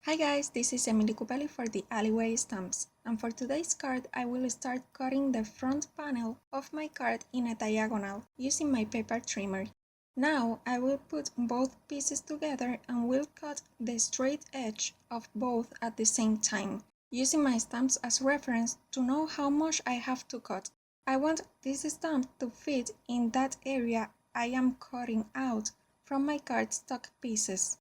Hi guys, this is Cupely for TheAlleyWayStamps, and for today's card I will start cutting the front panel of my card in a diagonal using my paper trimmer. Now I will put both pieces together and will cut the straight edge of both at the same time, using my stamps as reference to know how much I have to cut. I want this stamp to fit in that area I am cutting out from my cardstock pieces.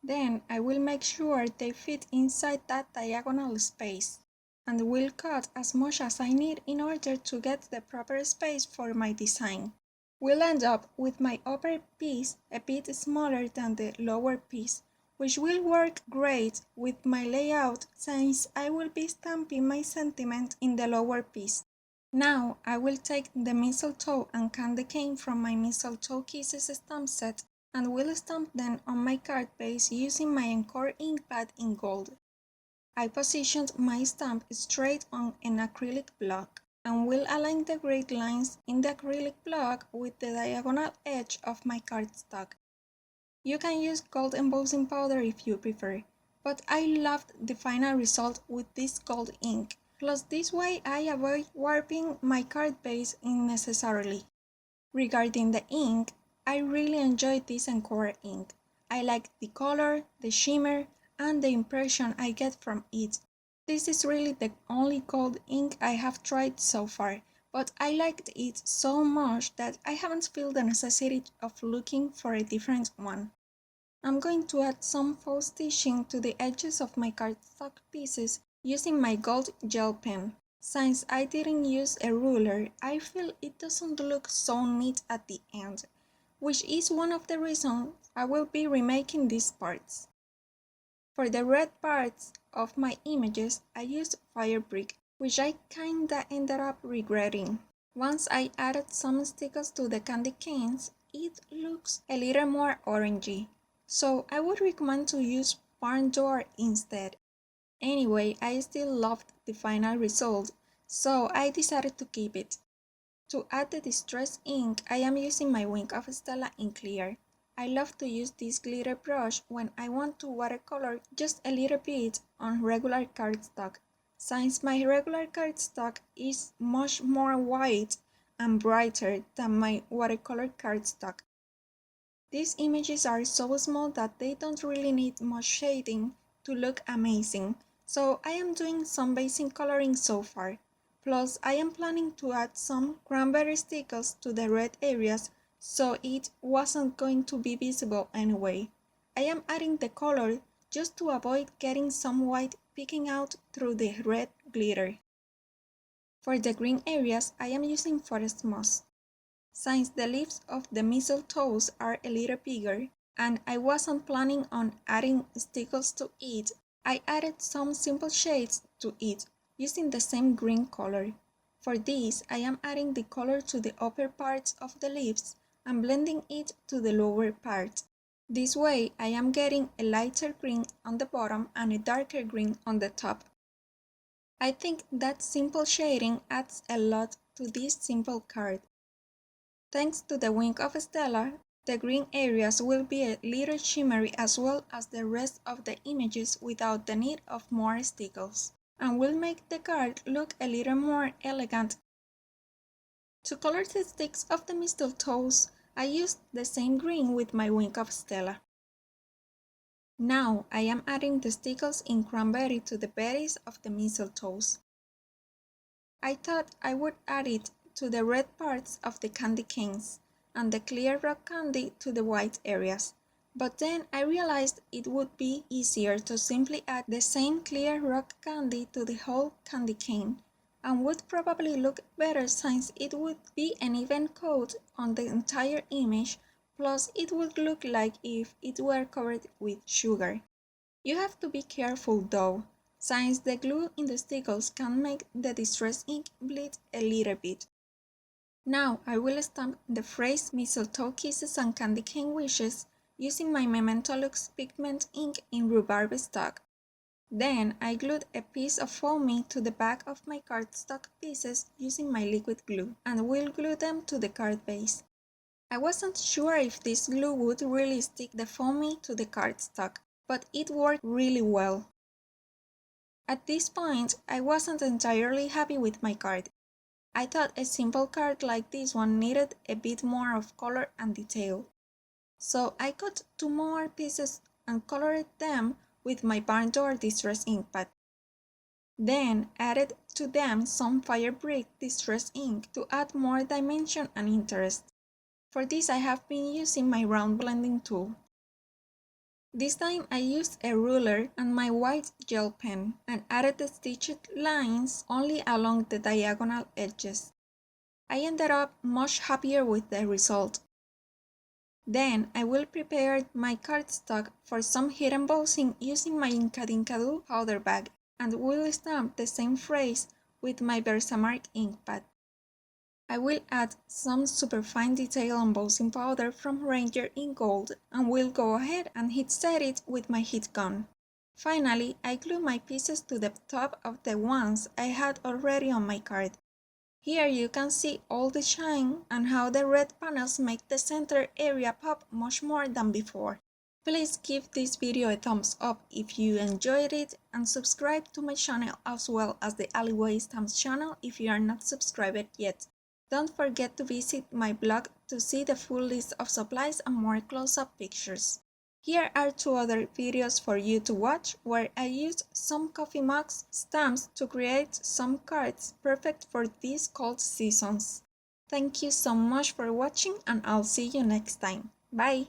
Then I will make sure they fit inside that diagonal space, and will cut as much as I need in order to get the proper space for my design. We'll end up with my upper piece a bit smaller than the lower piece, which will work great with my layout since I will be stamping my sentiment in the lower piece. Now I will take the mistletoe and candy cane from my mistletoe kisses stamp set and will stamp them on my card base using my Encore ink pad in gold. I positioned my stamp straight on an acrylic block and will align the grid lines in the acrylic block with the diagonal edge of my cardstock. You can use gold embossing powder if you prefer, but I loved the final result with this gold ink. Plus this way I avoid warping my card base unnecessarily. Regarding the ink, I really enjoyed this Encore ink. I like the color, the shimmer, and the impression I get from it. This is really the only gold ink I have tried so far, but I liked it so much that I haven't felt the necessity of looking for a different one. I'm going to add some faux stitching to the edges of my cardstock pieces using my gold gel pen. Since I didn't use a ruler, I feel it doesn't look so neat at the end, which is one of the reasons I will be remaking these parts. For the red parts of my images, I used fire brick, which I kinda ended up regretting. Once I added some stickers to the candy canes, it looks a little more orangey, so I would recommend to use barn door instead. Anyway, I still loved the final result, so I decided to keep it. To add the distress ink, I am using my Wink of Stella in clear. I love to use this glitter brush when I want to watercolor just a little bit on regular cardstock, since my regular cardstock is much more white and brighter than my watercolor cardstock. These images are so small that they don't really need much shading to look amazing, so I am doing some basic coloring so far. Plus, I am planning to add some cranberry stickers to the red areas, so it wasn't going to be visible anyway. I am adding the color just to avoid getting some white peeking out through the red glitter. For the green areas, I am using forest moss. Since the leaves of the mistletoes are a little bigger, and I wasn't planning on adding stickles to it, I added some simple shades to it, using the same green color. For this, I am adding the color to the upper parts of the leaves and blending it to the lower part. This way, I am getting a lighter green on the bottom and a darker green on the top. I think that simple shading adds a lot to this simple card. Thanks to the Wink of Stella, the green areas will be a little shimmery as well as the rest of the images without the need of more stickles, and will make the card look a little more elegant. To color the sticks of the mistletoes, I used the same green with my Wink of Stella. Now I am adding the stickles in cranberry to the berries of the mistletoes. I thought I would add it to the red parts of the candy canes and the clear rock candy to the white areas, but then I realized it would be easier to simply add the same clear rock candy to the whole candy cane, and would probably look better since it would be an even coat on the entire image, plus it would look like if it were covered with sugar. You have to be careful though, since the glue in the stickles can make the distress ink bleed a little bit. Now I will stamp the phrase mistletoe kisses and candy cane wishes using my Memento Lux pigment ink in rhubarb stock. Then I glued a piece of foamy to the back of my cardstock pieces using my liquid glue, and will glue them to the card base. I wasn't sure if this glue would really stick the foamy to the cardstock, but it worked really well. At this point, I wasn't entirely happy with my card. I thought a simple card like this one needed a bit more of color and detail. So I cut 2 more pieces and colored them with my barn door distress ink pad. Then added to them some fire brick distress ink to add more dimension and interest. For this I have been using my round blending tool. This time I used a ruler and my white gel pen and added the stitched lines only along the diagonal edges. I ended up much happier with the result. Then I will prepare my cardstock for some heat embossing using my Inkadinkado powder bag and will stamp the same phrase with my Versamark ink pad. I will add some superfine detail embossing powder from Ranger in gold and will go ahead and heat set it with my heat gun. Finally, I glue my pieces to the top of the ones I had already on my card. Here you can see all the shine and how the red panels make the center area pop much more than before. Please give this video a thumbs up if you enjoyed it and subscribe to my channel as well as the TheAlleyWayStamps channel if you are not subscribed yet. Don't forget to visit my blog to see the full list of supplies and more close-up pictures. Here are 2 other videos for you to watch where I used some coffee mugs stamps to create some cards perfect for these cold seasons. Thank you so much for watching and I'll see you next time. Bye!